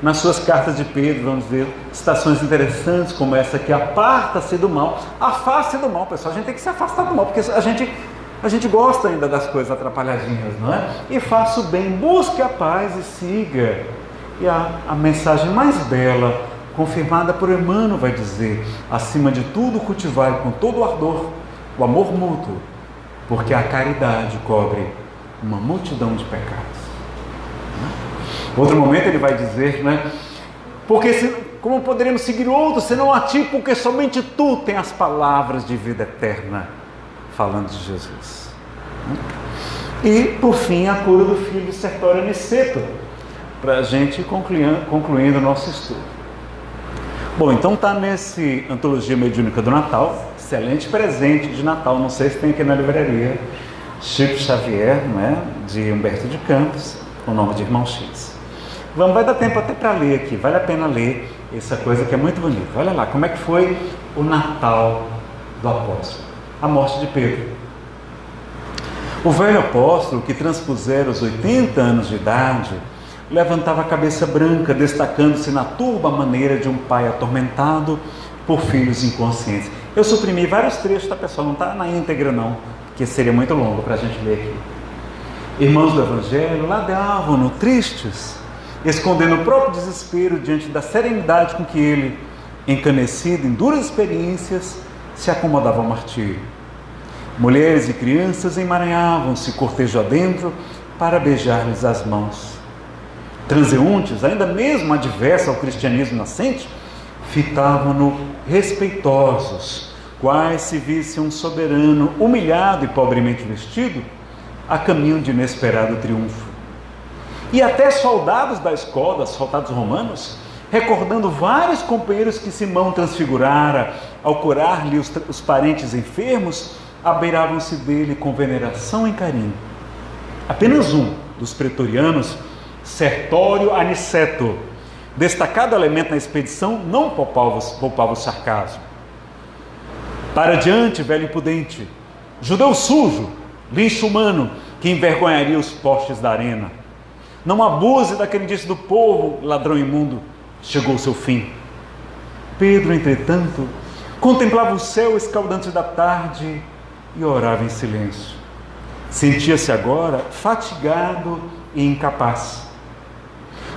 Nas suas cartas de Pedro, vamos ver citações interessantes como essa aqui: aparta-se do mal, afaste do mal, pessoal. A gente tem que se afastar do mal, porque a gente gosta ainda das coisas atrapalhadinhas, não é? E faça o bem, busque a paz e siga. E a mensagem mais bela, confirmada por Emmanuel, vai dizer: acima de tudo, cultivai com todo o ardor o amor mútuo, porque a caridade cobre uma multidão de pecados. Outro momento ele vai dizer, né? Porque como poderemos seguir outros senão a ti, porque somente tu tens as palavras de vida eterna, falando de Jesus. E por fim a cura do filho de Sertório Aniceto, para a gente ir concluindo o nosso estudo. Bom, então está nesse Antologia Mediúnica do Natal, excelente presente de Natal, não sei se tem aqui na livraria, Chico Xavier, né, de Humberto de Campos, o nome de Irmão X. Vai dar tempo até para ler aqui, vale a pena ler essa coisa que é muito bonita. Olha lá, como é que foi o Natal do apóstolo, a morte de Pedro. O velho apóstolo, que transpusera os 80 anos de idade, levantava a cabeça branca, destacando-se na turba maneira de um pai atormentado por filhos inconscientes. Eu suprimi vários trechos, tá, pessoal? Não está na íntegra não, porque seria muito longo para a gente ler aqui. Irmãos do Evangelho ladavam-no tristes, escondendo o próprio desespero diante da serenidade com que ele, encanecido em duras experiências, se acomodava ao martírio. Mulheres e crianças emaranhavam-se cortejo adentro para beijar-lhes as mãos. Transeuntes, ainda mesmo adversos ao cristianismo nascente, fitavam-no respeitosos, quais se visse um soberano humilhado e pobremente vestido, a caminho de inesperado triunfo. E até soldados da escola, soldados romanos, recordando vários companheiros que Simão transfigurara ao curar-lhe os parentes enfermos, abeiravam-se dele com veneração e carinho. Apenas um dos pretorianos, Sertório Aniceto, destacado elemento na expedição, não poupava o sarcasmo. Para diante, velho impudente, judeu sujo, lixo humano, que envergonharia os postes da arena. Não abuse da crendice do povo, ladrão imundo. Chegou o seu fim. Pedro, entretanto, contemplava o céu escaldante da tarde e orava em silêncio. Sentia-se agora fatigado e incapaz.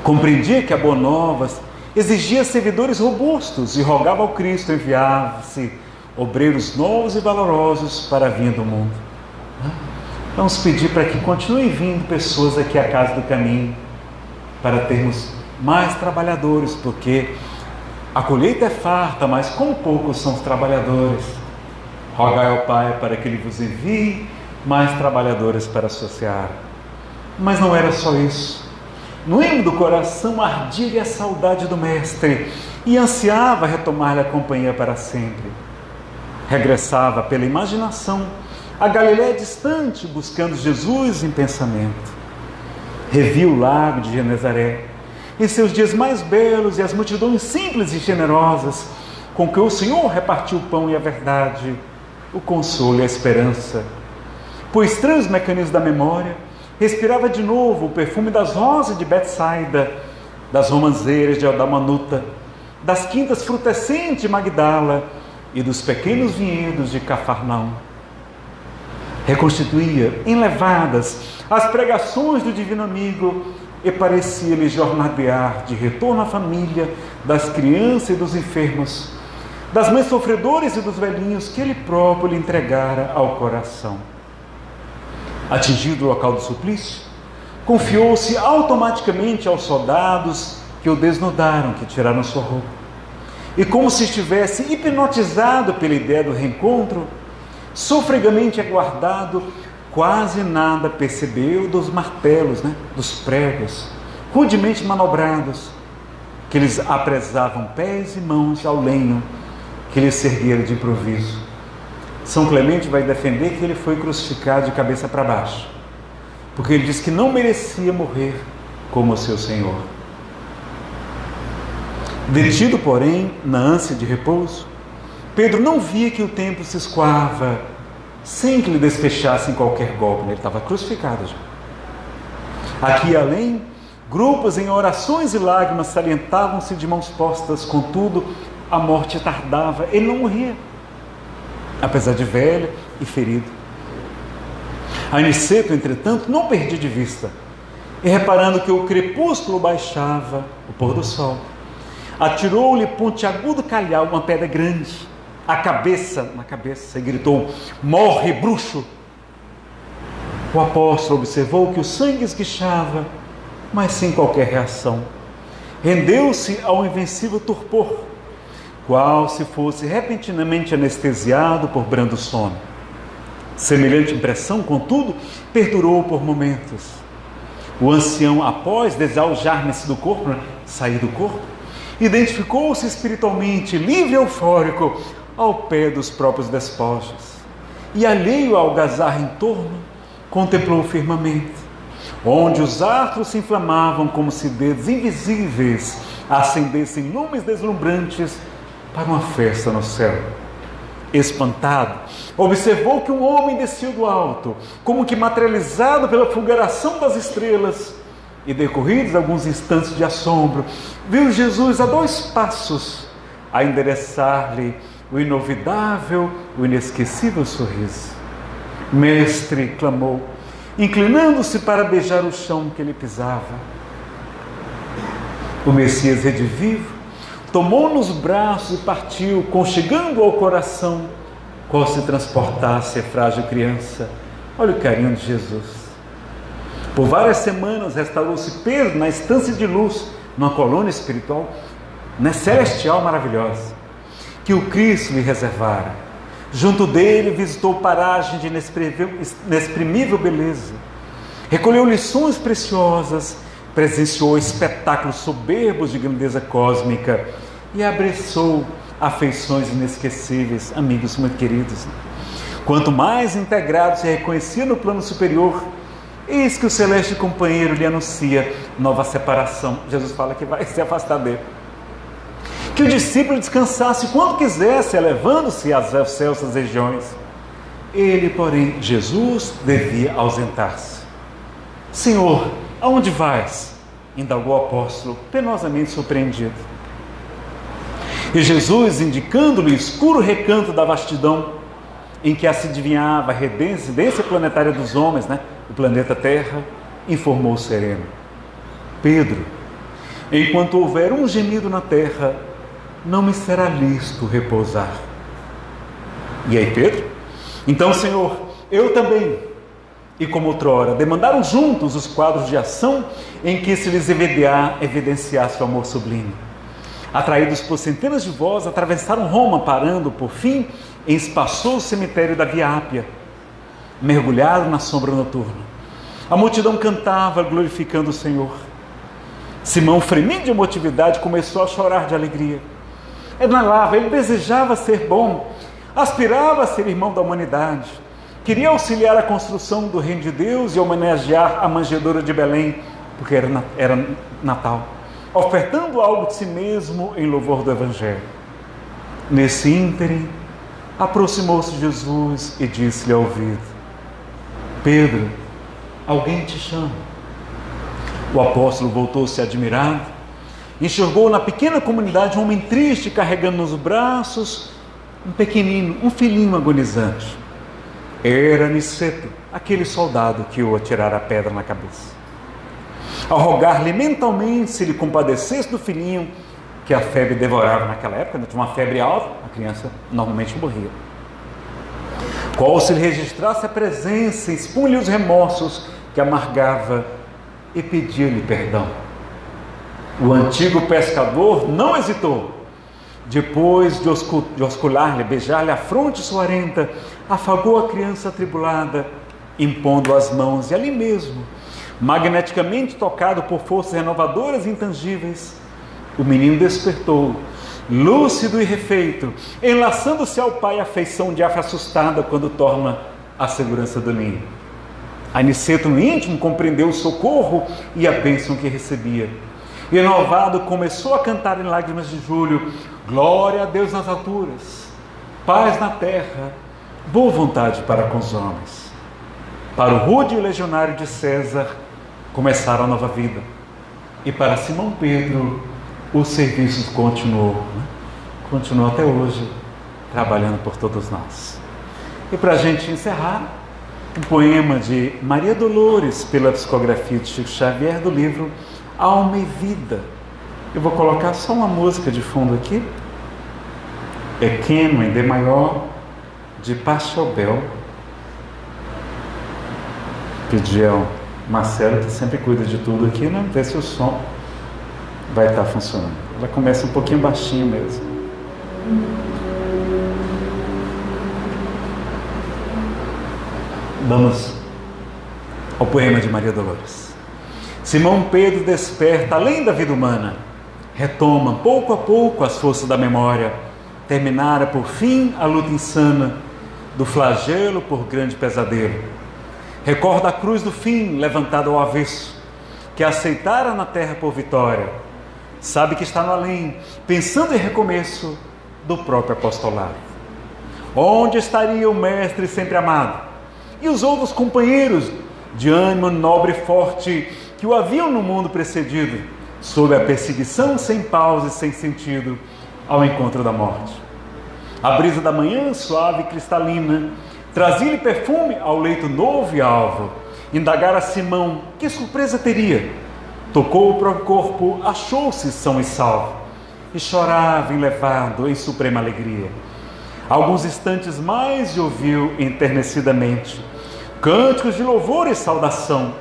Compreendia que a Boa Nova exigia servidores robustos e rogava ao Cristo enviar-se obreiros novos e valorosos para a vinha do mundo. Vamos pedir para que continuem vindo pessoas aqui à Casa do Caminho, para termos mais trabalhadores, porque a colheita é farta, mas quão poucos são os trabalhadores. Rogai ao Pai para que Ele vos envie mais trabalhadores para associar. Mas não era só isso. No íntimo do coração ardia a saudade do Mestre e ansiava retomar-lhe a companhia para sempre. Regressava pela imaginação a Galiléia distante, buscando Jesus em pensamento. Revia o lago de Genezaré, em seus dias mais belos, e as multidões simples e generosas, com que o Senhor repartiu o pão e a verdade, o consolo e a esperança. Por estranhos mecanismos da memória, respirava de novo o perfume das rosas de Betsaida, das romãzeiras de Aldamanuta, das quintas frutescentes de Magdala e dos pequenos vinhedos de Cafarnaum. Reconstituía em levadas as pregações do divino amigo e parecia-lhe jornadear de retorno à família, das crianças e dos enfermos, das mães sofredoras e dos velhinhos que ele próprio lhe entregara ao coração. Atingido o local do suplício, confiou-se automaticamente aos soldados que o desnudaram, que tiraram sua roupa. E como se estivesse hipnotizado pela ideia do reencontro, sofregamente aguardado, quase nada percebeu dos martelos, dos pregos, rudemente manobrados, que lhes apresavam pés e mãos ao lenho que lhe ergueram de improviso. São Clemente vai defender que ele foi crucificado de cabeça para baixo, porque ele diz que não merecia morrer como o seu Senhor. Detido, porém, na ânsia de repouso, Pedro não via que o tempo se escoava sem que lhe desfechassem qualquer golpe. Ele estava crucificado já. Aqui além, grupos em orações e lágrimas salientavam-se de mãos postas, contudo, a morte tardava, ele não morria, apesar de velho e ferido. Aniceto, entretanto, não perdia de vista, e reparando que o crepúsculo baixava, o pôr do sol, atirou-lhe pontiagudo calhau, uma pedra grande, na cabeça, e gritou: morre, bruxo! O apóstolo observou que o sangue esguichava, mas sem qualquer reação. Rendeu-se ao invencível torpor, qual se fosse repentinamente anestesiado por brando sono. Semelhante impressão, contudo, perdurou por momentos. O ancião, após desaljar-se do corpo, sair do corpo, identificou-se espiritualmente, livre e eufórico, ao pé dos próprios despojos, e alheio ao algazarra em torno, contemplou o firmamento, onde os astros se inflamavam como se dedos invisíveis acendessem lumes deslumbrantes para uma festa no céu. Espantado, observou que um homem descia do alto, como que materializado pela fulguração das estrelas, e decorridos alguns instantes de assombro, viu Jesus a 2 passos, a endereçar-lhe o inovidável, o inesquecível sorriso. Mestre, clamou, inclinando-se para beijar o chão que ele pisava. O Messias redivivo tomou nos braços e partiu, conchegando ao coração, qual se transportasse a frágil criança. Olha o carinho de Jesus. Por várias semanas restaurou-se Pedro na estância de luz, numa colônia espiritual, celestial maravilhosa, que o Cristo lhe reservara. Junto dele visitou paragens de inexprimível beleza, recolheu lições preciosas, presenciou espetáculos soberbos de grandeza cósmica e abraçou afeições inesquecíveis. Amigos muito queridos, quanto mais integrado se reconhecia no plano superior, eis que o celeste companheiro lhe anuncia nova separação. Jesus fala que vai se afastar dele, que o discípulo descansasse quando quisesse, elevando-se às excelsas regiões. Ele, porém, Jesus, devia ausentar-se. Senhor, aonde vais? Indagou o apóstolo, penosamente surpreendido. E Jesus, indicando-lhe o escuro recanto da vastidão, em que se adivinhava a residência planetária dos homens, o planeta Terra, informou sereno: Pedro, enquanto houver um gemido na terra, não me será lícito repousar. E aí Pedro? Então, Senhor, eu também. E como outrora, demandaram juntos os quadros de ação em que se lhes evidenciasse o amor sublime. Atraídos por centenas de vozes, atravessaram Roma, parando, por fim, em espaçoso cemitério da Via Ápia, mergulhado na sombra noturna. A multidão cantava, glorificando o Senhor. Simão, fremindo de emotividade, começou a chorar de alegria. Ele desejava ser bom, aspirava a ser irmão da humanidade, queria auxiliar a construção do reino de Deus e homenagear a manjedoura de Belém, porque era Natal, ofertando algo de si mesmo em louvor do Evangelho. Nesse ínterim, aproximou-se de Jesus e disse-lhe ao ouvido: Pedro, alguém te chama. O apóstolo voltou-se admirado, enxergou na pequena comunidade um homem triste, carregando nos braços um pequenino, um filhinho agonizante. Era Aniceto, aquele soldado que o atirara a pedra na cabeça. Ao rogar-lhe mentalmente se lhe compadecesse do filhinho, que a febre devorava naquela época, tinha uma febre alta, a criança normalmente morria. Qual se lhe registrasse a presença, expunha-lhe os remorsos que amargava e pedia-lhe perdão. O antigo pescador não hesitou. Depois de oscular-lhe, beijar-lhe a fronte suarenta, afagou a criança atribulada, impondo as mãos, e ali mesmo, magneticamente tocado por forças renovadoras e intangíveis, o menino despertou, lúcido e refeito, enlaçando-se ao pai a afeição de ave assustada quando torna a segurança do ninho. Aniceto no íntimo compreendeu o socorro e a bênção que recebia. E renovado começou a cantar em lágrimas de júlio: glória a Deus nas alturas, paz na terra, boa vontade para com os homens. Para o rude legionário de César começaram a nova vida, e para Simão Pedro o serviço continuou até hoje, trabalhando por todos nós. E para a gente encerrar, um poema de Maria Dolores, pela psicografia de Chico Xavier, do livro Alma e Vida. Eu vou colocar só uma música de fundo aqui. Pequeno em D maior, de Pachelbel. Pedir ao Marcelo, que sempre cuida de tudo aqui, né? Ver se o som vai estar funcionando. Ela começa um pouquinho baixinho mesmo. Vamos ao poema de Maria Dolores. Simão Pedro desperta além da vida humana, retoma pouco a pouco as forças da memória, terminara por fim a luta insana do flagelo por grande pesadelo. Recorda a cruz do fim levantada ao avesso, que aceitara na terra por vitória. Sabe que está no além, pensando em recomeço do próprio apostolado. Onde estaria o mestre sempre amado? E os outros companheiros de ânimo nobre e forte que o haviam no mundo precedido, sob a perseguição sem pausa e sem sentido, ao encontro da morte. A brisa da manhã, suave e cristalina, trazia-lhe perfume ao leito novo e alvo. Indagara Simão, que surpresa teria? Tocou o próprio corpo, achou-se são e salvo, e chorava enlevado em suprema alegria. Alguns instantes mais ouviu enternecidamente cânticos de louvor e saudação.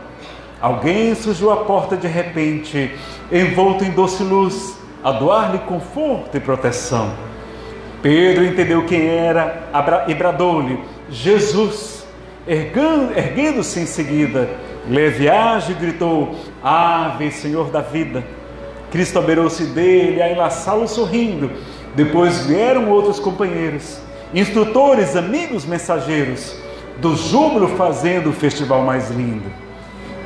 Alguém surgiu à porta de repente, envolto em doce luz, a doar-lhe conforto e proteção. Pedro entendeu quem era e bradou-lhe: Jesus! Erguendo-se em seguida, leviage gritou: Ave, Senhor da vida! Cristo abeirou-se dele a enlaçá-lo sorrindo. Depois vieram outros companheiros, instrutores, amigos, mensageiros, do júbilo fazendo o festival mais lindo.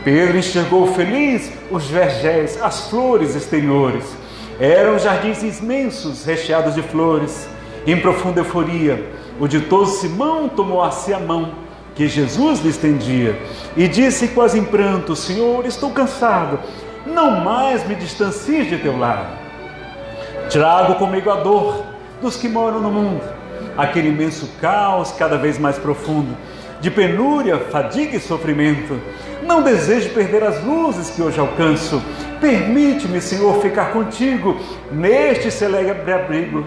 Pedro enxergou feliz os vergéis, as flores exteriores. Eram jardins imensos, recheados de flores. Em profunda euforia, o ditoso Simão tomou a si a mão que Jesus lhe estendia e disse quase em pranto: Senhor, estou cansado, não mais me distancies de teu lado. Trago comigo a dor dos que moram no mundo, aquele imenso caos cada vez mais profundo, de penúria, fadiga e sofrimento. Não desejo perder as luzes que hoje alcanço. Permite-me, Senhor, ficar contigo neste celebre abrigo.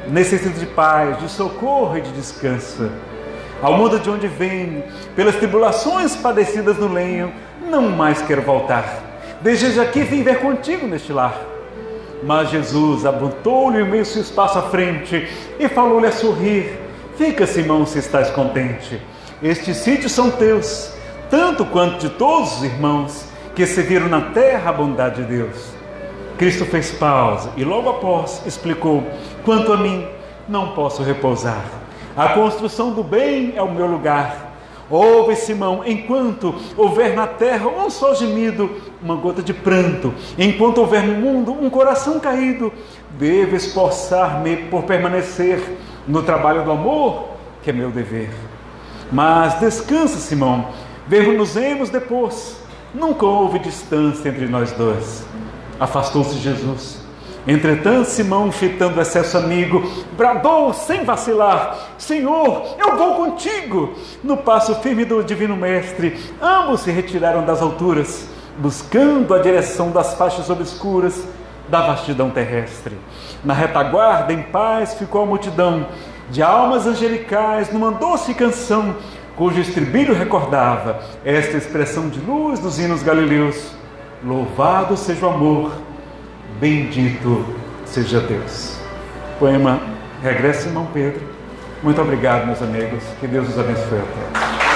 Necessito de paz, de socorro e de descanso. Ao mundo de onde venho, pelas tribulações padecidas no lenho, não mais quero voltar. Desejo aqui viver contigo neste lar. Mas Jesus apontou-lhe o imenso espaço à frente e falou-lhe a sorrir: Fica, Simão, se estás contente. Estes sítios são teus, tanto quanto de todos os irmãos que se viram na terra a bondade de Deus. Cristo fez pausa e logo após explicou: Quanto a mim, não posso repousar. A construção do bem é o meu lugar. Ouve, Simão, enquanto houver na terra um só gemido, uma gota de pranto, enquanto houver no mundo um coração caído, devo esforçar-me por permanecer no trabalho do amor, que é meu dever. Mas descansa, Simão, ver-nos-emos depois. Nunca houve distância entre nós dois. Afastou-se Jesus, Entretanto, Simão, fitando o excesso amigo, bradou sem vacilar: Senhor, eu vou contigo. No passo firme do divino mestre, ambos se retiraram das alturas, buscando a direção das faixas obscuras da vastidão terrestre. Na retaguarda, em paz, ficou a multidão de almas angelicais numa doce canção, cujo estribilho recordava esta expressão de luz dos hinos galileus: louvado seja o amor, bendito seja Deus. Poema Regresso, Simão Pedro. Muito obrigado, meus amigos. Que Deus os abençoe a todos.